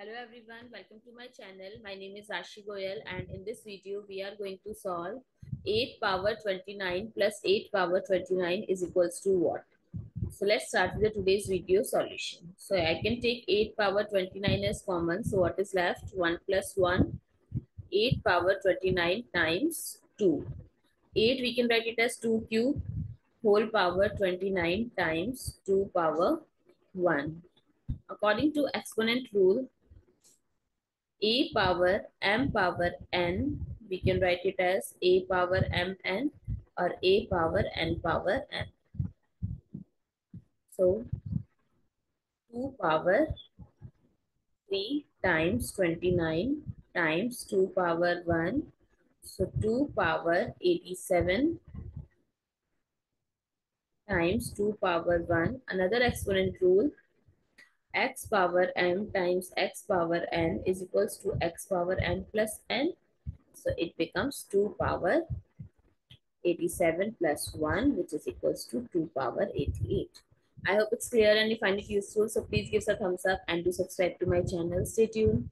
Hello everyone, welcome to my channel. My name is Rashi Goel and in this video we are going to solve 8 power 29 plus 8 power 29 is equals to what? So let's start with today's video solution. So I can take 8 power 29 as common. So what is left? 1 plus 1, 8 power 29 times 2. 8 we can write it as 2 cube whole power 29 times 2 power 1. According to exponent rule, a power m power n, we can write it as a power mn or a power n power n. So 2 power 3 times 29 times 2 power 1. So 2 power 87 times 2 power 1. Another exponent rule, x power m times x power n is equals to x power n plus n. So it becomes 2 power 87 plus 1, which is equals to 2 power 88. I hope it's clear and you find it useful. So please give us a thumbs up and do subscribe to my channel. Stay tuned.